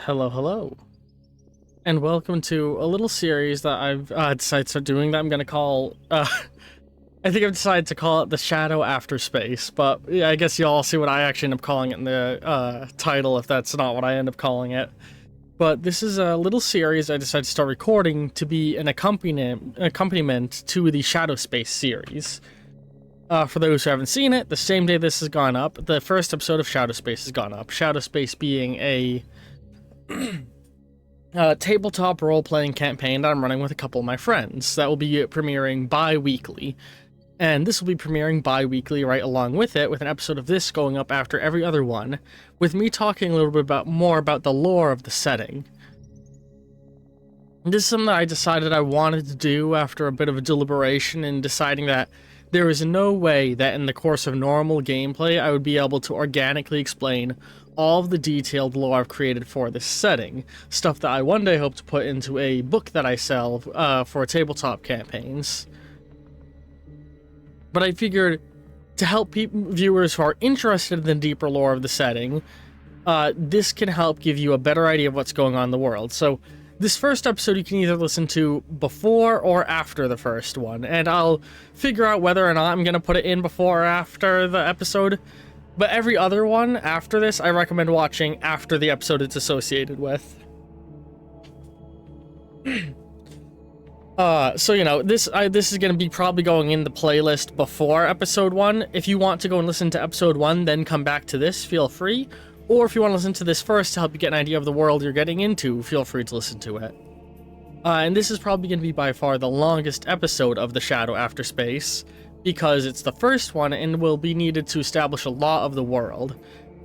Hello, hello, and welcome to a little series that I've decided to start doing that I'm going to call, I think I've decided to call it The Shadow After Space, but yeah, I guess y'all see what I actually end up calling it in the title if that's not what I end up calling it. But this is a little series I decided to start recording to be an accompaniment to the Shadow Space series. For those who haven't seen it, the same day this has gone up, the first episode of Shadow Space has gone up. Shadow Space being a tabletop role-playing campaign that I'm running with a couple of my friends that will be premiering bi-weekly. And this will be premiering bi-weekly right along with it, with an episode of this going up after every other one, with me talking a little bit more about the lore of the setting. This is something that I decided I wanted to do after a bit of a deliberation and deciding that there is no way that in the course of normal gameplay I would be able to organically explain all of the detailed lore I've created for this setting, stuff that I one day hope to put into a book that I sell for tabletop campaigns. But I figured to help viewers who are interested in the deeper lore of the setting, this can help give you a better idea of what's going on in the world. So this first episode you can either listen to before or after the first one, and I'll figure out whether or not I'm going to put it in before or after the episode. But every other one after this, I recommend watching after the episode it's associated with. So, you know, this is going to be probably going in the playlist before episode 1. If you want to go and listen to episode 1, then come back to this, feel free. Or if you want to listen to this first to help you get an idea of the world you're getting into, feel free to listen to it. And this is probably going to be by far the longest episode of The Shadow After Space, because it's the first one and will be needed to establish a lot of the world.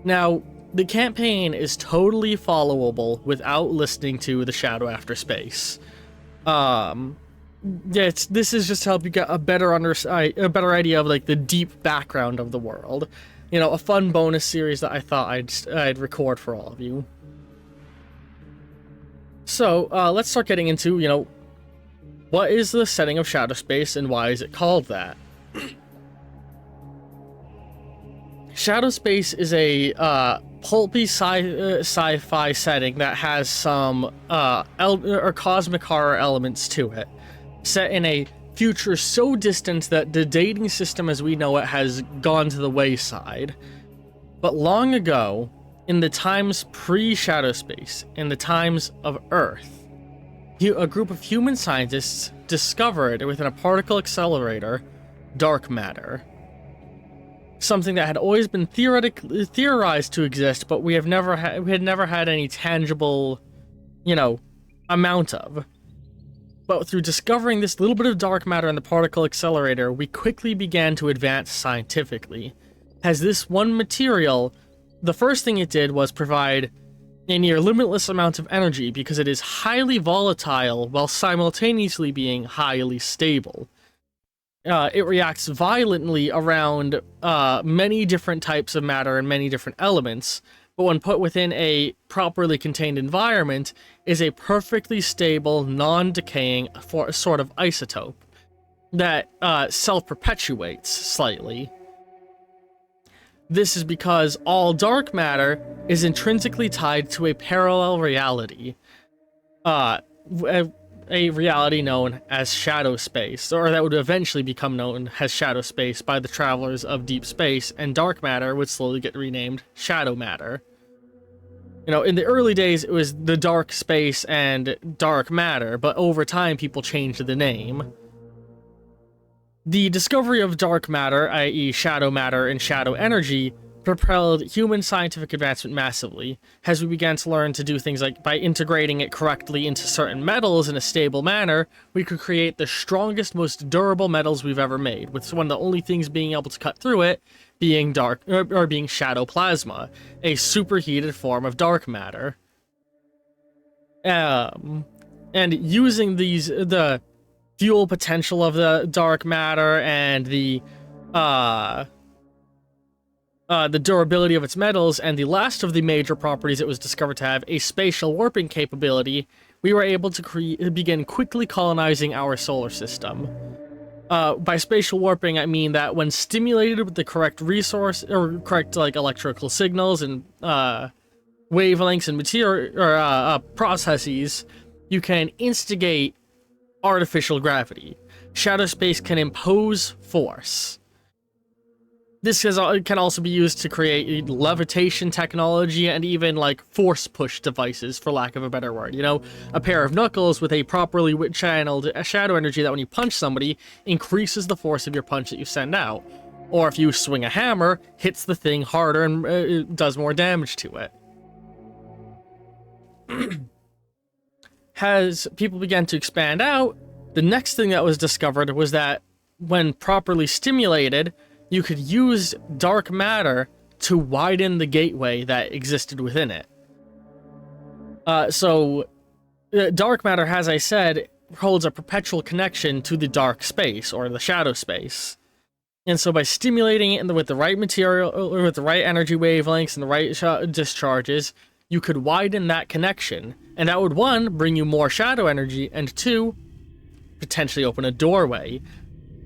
Now, the campaign is totally followable without listening to The Shadow After Space. This is just to help you get a better idea of like the deep background of the world. You know, a fun bonus series that I thought I'd record for all of you. So, let's start getting into, you know, what is the setting of Shadow Space and why is it called that? Shadow Space is a pulpy sci-fi setting that has some cosmic horror elements to it, set in a future so distant that the dating system as we know it has gone to the wayside. But long ago, in the times pre-Shadow Space, in the times of Earth, a group of human scientists discovered within a particle accelerator dark matter. Something that had always been theorized to exist, but we had never had any tangible, you know, amount of. But through discovering this little bit of dark matter in the particle accelerator, we quickly began to advance scientifically. As this one material, the first thing it did was provide a near limitless amount of energy because it is highly volatile while simultaneously being highly stable. It reacts violently around many different types of matter and many different elements, but when put within a properly contained environment, is a perfectly stable, non-decaying sort of isotope that self-perpetuates slightly. This is because all dark matter is intrinsically tied to a parallel reality, a reality known as Shadow Space, or that would eventually become known as Shadow Space by the travelers of deep space, and dark matter would slowly get renamed Shadow Matter. You know, in the early days, it was the dark space and dark matter, but over time, people changed the name. The discovery of dark matter, i.e. shadow matter and shadow energy, propelled human scientific advancement massively, as we began to learn to do things like by integrating it correctly into certain metals in a stable manner, we could create the strongest, most durable metals we've ever made, with one of the only things being able to cut through it being dark, or being shadow plasma, a superheated form of dark matter. And using the fuel potential of the dark matter and the durability of its metals, and the last of the major properties it was discovered to have, a spatial warping capability, we were able to begin quickly colonizing our solar system. By spatial warping, I mean that when stimulated with the correct resource, or correct, like, electrical signals and wavelengths and material or processes, you can instigate artificial gravity. Shadow space can impose force. This can also be used to create levitation technology and even like force push devices, for lack of a better word. You know, a pair of knuckles with a properly channeled shadow energy that when you punch somebody, increases the force of your punch that you send out. Or if you swing a hammer, hits the thing harder and it does more damage to it. As people began to expand out, the next thing that was discovered was that when properly stimulated, you could use dark matter to widen the gateway that existed within it. Dark matter, as I said, holds a perpetual connection to the dark space, or the shadow space. And so by stimulating it with the right material, or with the right energy wavelengths and the right discharges, you could widen that connection. And that would, one, bring you more shadow energy, and two, potentially open a doorway.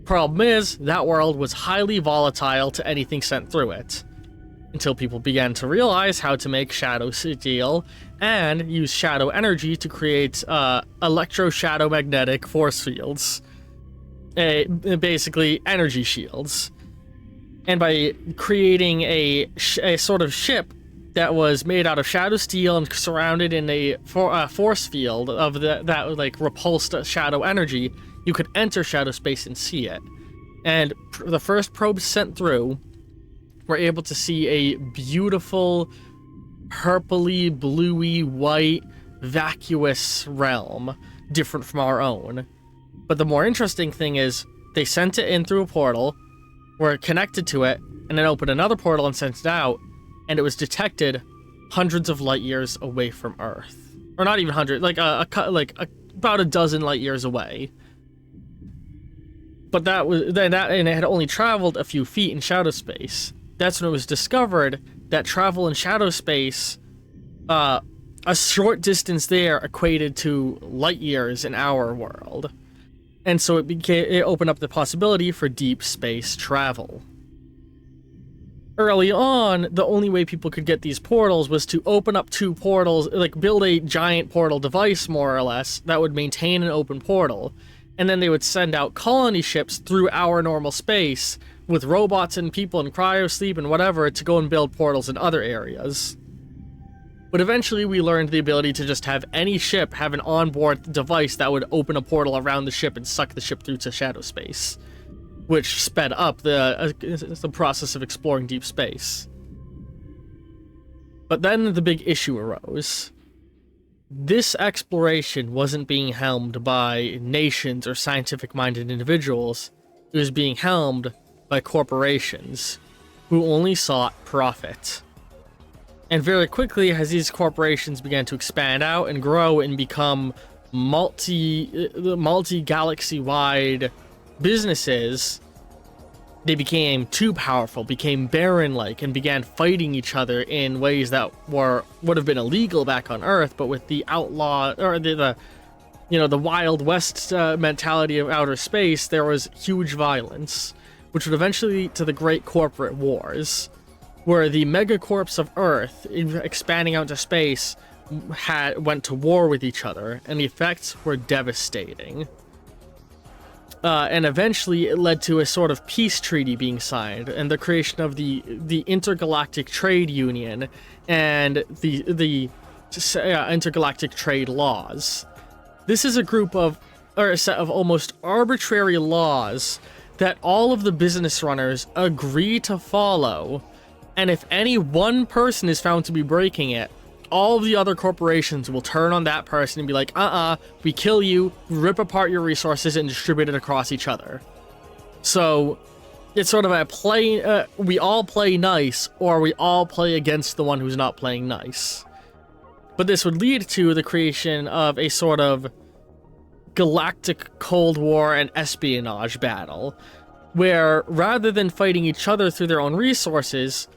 Problem is, that world was highly volatile to anything sent through it, until people began to realize how to make shadow steel and use shadow energy to create electro-shadow-magnetic force fields, basically energy shields. And by creating a sort of ship that was made out of shadow steel and surrounded in a force field of that like repulsed shadow energy, you could enter shadow space and see it. And the first probes sent through were able to see a beautiful, purpley, bluey, white, vacuous realm, different from our own. But the more interesting thing is, they sent it in through a portal, were connected to it, and then opened another portal and sent it out, and it was detected hundreds of light years away from Earth. Or not even hundreds, like about a dozen light years away. But and it had only traveled a few feet in shadow space. That's when it was discovered that travel in shadow space, a short distance there equated to light years in our world. And so it opened up the possibility for deep space travel. Early on, the only way people could get these portals was to open up two portals, like build a giant portal device, more or less, that would maintain an open portal. And then they would send out colony ships through our normal space with robots and people in cryosleep and whatever to go and build portals in other areas. But eventually we learned the ability to just have any ship have an onboard device that would open a portal around the ship and suck the ship through to shadow space, which sped up the process of exploring deep space. But then the big issue arose. This exploration wasn't being helmed by nations or scientific-minded individuals. It was being helmed by corporations who only sought profit. And very quickly, as these corporations began to expand out and grow and become multi-galaxy-wide businesses, they became too powerful, became Baron-like, and began fighting each other in ways that would have been illegal back on Earth, but with the outlaw, or the Wild West mentality of outer space, there was huge violence, which would eventually lead to the Great Corporate Wars, where the megacorps of Earth, expanding out to space, went to war with each other, and the effects were devastating. And eventually it led to a sort of peace treaty being signed and the creation of the Intergalactic Trade Union and the Intergalactic Trade Laws. This is a set of almost arbitrary laws that all of the business runners agree to follow, and if any one person is found to be breaking it, all of the other corporations will turn on that person and be like, we kill you, rip apart your resources, and distribute it across each other. So it's sort of a we all play nice, or we all play against the one who's not playing nice. But this would lead to the creation of a sort of galactic Cold War and espionage battle, where rather than fighting each other through their own resources,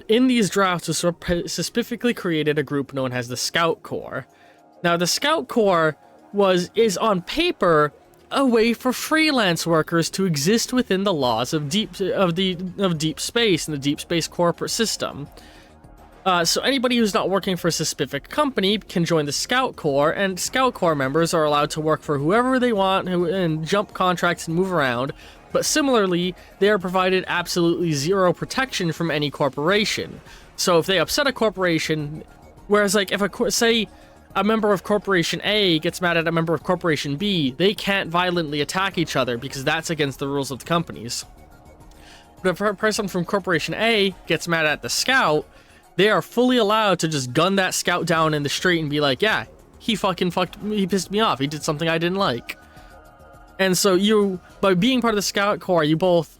in these drafts was specifically created a group known as the Scout Corps. Now, the Scout Corps is on paper a way for freelance workers to exist within the laws of deep space and the deep space corporate system. So anybody who's not working for a specific company can join the Scout Corps, and Scout Corps members are allowed to work for whoever they want and jump contracts and move around. But similarly, they are provided absolutely zero protection from any corporation. So if they upset a corporation, whereas like if say a member of Corporation A gets mad at a member of Corporation B, they can't violently attack each other because that's against the rules of the companies. But if a person from Corporation A gets mad at the Scout, they are fully allowed to just gun that Scout down in the street and be like, yeah, he pissed me off. He did something I didn't like. And so by being part of the Scout Corps, you both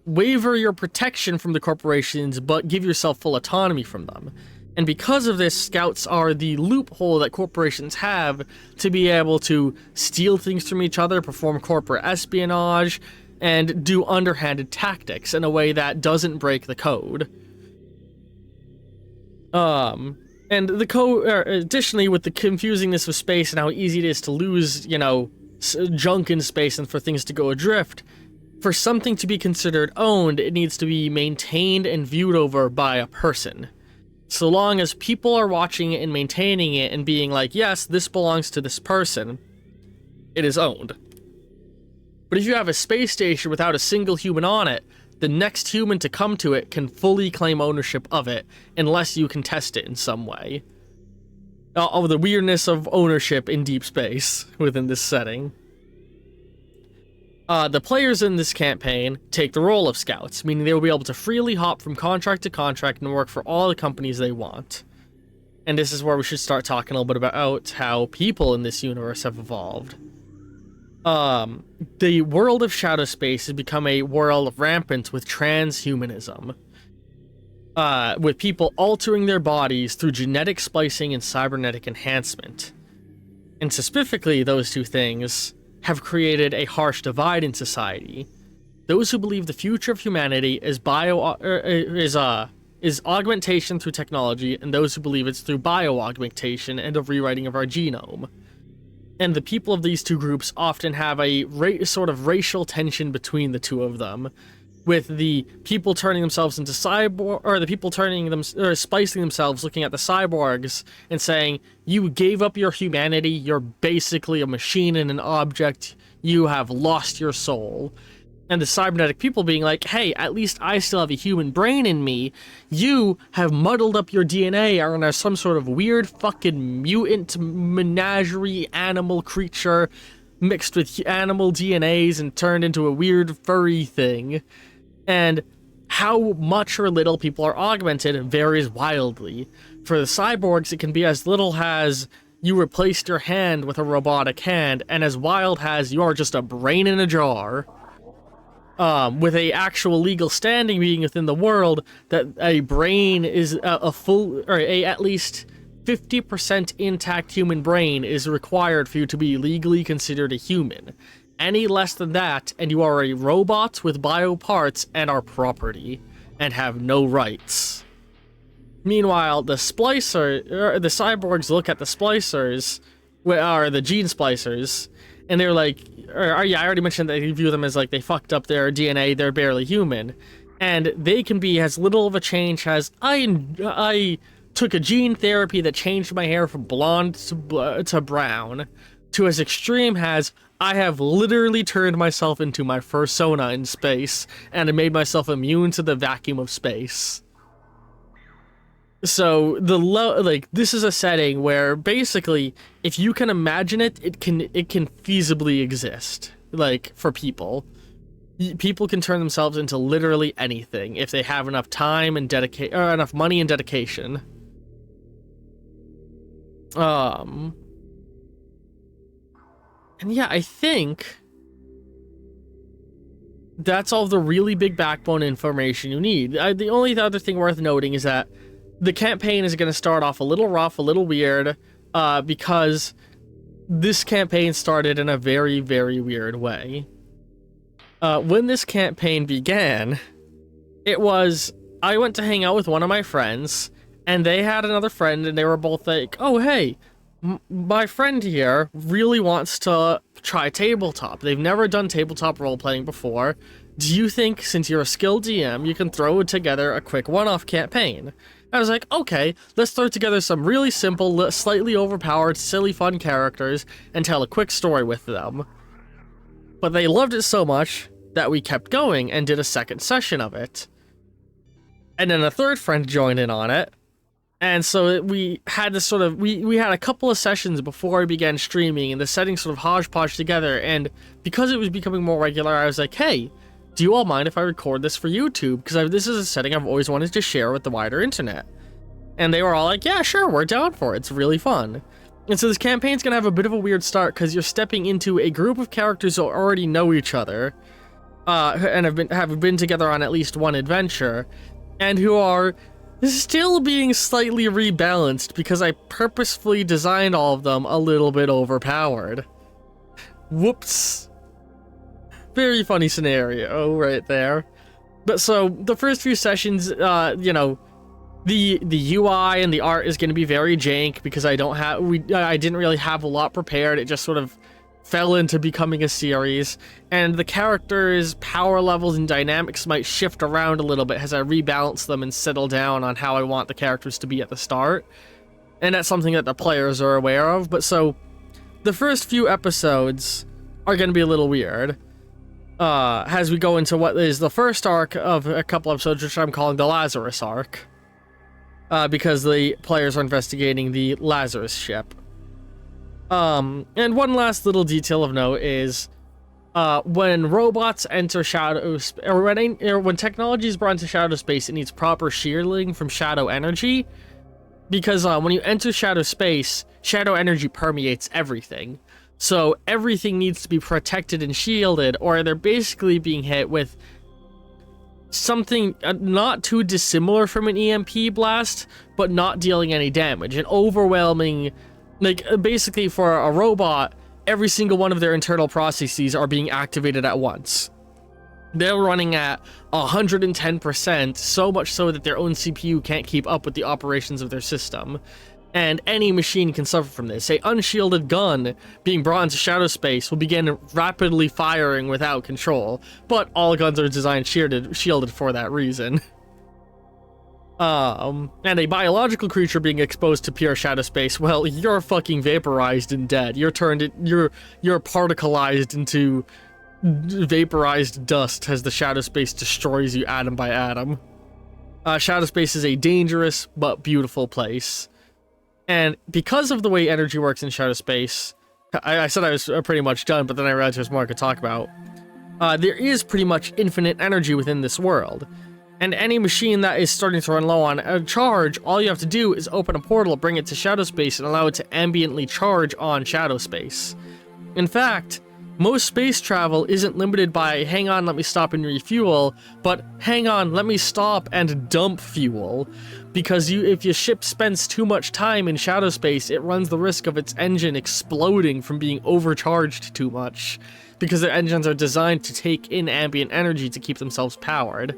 waiver your protection from the corporations, but give yourself full autonomy from them. And because of this, Scouts are the loophole that corporations have to be able to steal things from each other, perform corporate espionage, and do underhanded tactics in a way that doesn't break the code. And the additionally, with the confusingness of space and how easy it is to lose, junk in space and for things to go adrift, for something to be considered owned, it needs to be maintained and viewed over by a person. So long as people are watching it and maintaining it and being like, yes, this belongs to this person, it is owned. But if you have a space station without a single human on it, the next human to come to it can fully claim ownership of it, unless you contest it in some way. The weirdness of ownership in deep space within this setting. The players in this campaign take the role of scouts, meaning they will be able to freely hop from contract to contract and work for all the companies they want. And this is where we should start talking a little bit about how people in this universe have evolved. The world of Shadow Space has become a world rampant with transhumanism. With people altering their bodies through genetic splicing and cybernetic enhancement. And specifically, those two things have created a harsh divide in society. Those who believe the future of humanity is augmentation through technology, and those who believe it's through bio-augmentation and a rewriting of our genome. And the people of these two groups often have a sort of racial tension between the two of them, with the people turning themselves into cyborg, or the people splicing themselves, looking at the cyborgs and saying, "You gave up your humanity. You're basically a machine and an object. You have lost your soul." And the cybernetic people being like, "Hey, at least I still have a human brain in me. You have muddled up your DNA and are some sort of weird fucking mutant menagerie animal creature mixed with animal DNAs and turned into a weird furry thing." And how much or little people are augmented varies wildly. For the cyborgs, it can be as little as you replaced your hand with a robotic hand, and as wild as you are just a brain in a jar. With a actual legal standing being within the world that a brain is a full, or a at least 50% intact human brain is required for you to be legally considered a human. Any less than that, and you are a robot with bio parts and are property, and have no rights. Meanwhile, the cyborgs look at the splicers, or the gene splicers, and they're like, I already mentioned that they view them as like they fucked up their DNA, they're barely human. And they can be as little of a change as, I took a gene therapy that changed my hair from blonde to brown, to as extreme as, I have literally turned myself into my fursona in space, and I made myself immune to the vacuum of space. So this is a setting where basically, if you can imagine it, it can feasibly exist. Like, for people, people can turn themselves into literally anything if they have enough time and enough money and dedication. And yeah, I think that's all the really big backbone information you need. The only other thing worth noting is that the campaign is going to start off a little rough, a little weird, because this campaign started in a very, very weird way. When this campaign began, I went to hang out with one of my friends, and they had another friend, and they were both like, "Oh, hey, my friend here really wants to try tabletop. They've never done tabletop role-playing before. do you think, since you're a skilled DM, you can throw together a quick one-off campaign? I was like, okay, let's throw together some really simple, slightly overpowered, silly fun characters and tell a quick story with them. But they loved it so much that we kept going and did a second session of it. And then a third friend joined in on it. And so we had this sort of, we had a couple of sessions before I began streaming, and the settings sort of hodgepodge together. And because it was becoming more regular, I was like, hey, do you all mind if I record this for YouTube? Because this is a setting I've always wanted to share with the wider internet. And they were all like, yeah, sure, we're down for it. It's really fun. And so this campaign's gonna have a bit of a weird start because you're stepping into a group of characters who already know each other, and have been together on at least one adventure, and who are still being slightly rebalanced because I purposefully designed all of them a little bit overpowered. Whoops. Very funny scenario right there. But so the first few sessions, you know, the UI and the art is going to be very jank because I didn't really have a lot prepared. It just sort of fell into becoming a series, and the characters' power levels and dynamics might shift around a little bit as I rebalance them and settle down on how I want the characters to be at the start. And that's something that the players are aware of. But so the first few episodes are going to be a little weird. As we go into what is the first arc of a couple episodes, which I'm calling the Lazarus arc, because the players are investigating the Lazarus ship. And one last little detail of note is, when robots enter shadow when technology is brought into shadow space, it needs proper shielding from shadow energy, because when you enter shadow space, shadow energy permeates everything. So everything needs to be protected and shielded, or they're basically being hit with something not too dissimilar from an EMP blast, but not dealing any damage. An overwhelming, like, basically for a robot, every single one of their internal processes are being activated at once. They're running at 110%, so much so that their own CPU can't keep up with the operations of their system. And any machine can suffer from this. An unshielded gun being brought into shadow space will begin rapidly firing without control, but all guns are designed shielded for that reason. And a biological creature being exposed to pure shadow space, well, you're fucking vaporized and dead. You're particleized into vaporized dust as the shadow space destroys you atom by atom. Shadow space is a dangerous but beautiful place. And because of the way energy works in shadow space, I said I was pretty much done, but then I realized there's more I could talk about. There is pretty much infinite energy within this world. And any machine that is starting to run low on a charge, all you have to do is open a portal, bring it to shadow space, and allow it to ambiently charge on shadow space. In fact, most space travel isn't limited by, hang on, let me stop and refuel, but hang on, let me stop and dump fuel. Because if your ship spends too much time in shadow space, it runs the risk of its engine exploding from being overcharged too much, because their engines are designed to take in ambient energy to keep themselves powered.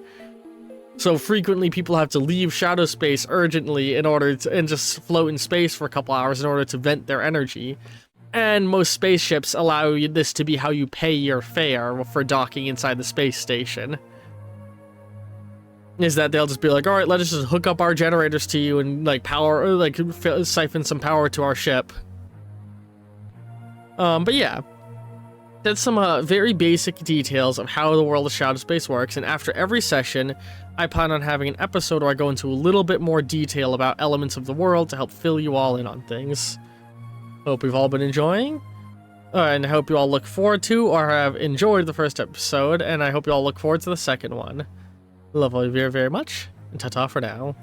So frequently people have to leave shadow space urgently and just float in space for a couple hours in order to vent their energy. And most spaceships allow this to be how you pay your fare for docking inside the space station. Is that they'll just be like, all right, let us just hook up our generators to you and siphon some power to our ship. But yeah, that's some very basic details of how the world of shadow space works. And after every session, I plan on having an episode where I go into a little bit more detail about elements of the world to help fill you all in on things. Hope you've all been enjoying, and I hope you all look forward to or have enjoyed the first episode, and I hope you all look forward to the second one. Love all of you very, very much, and ta-ta for now.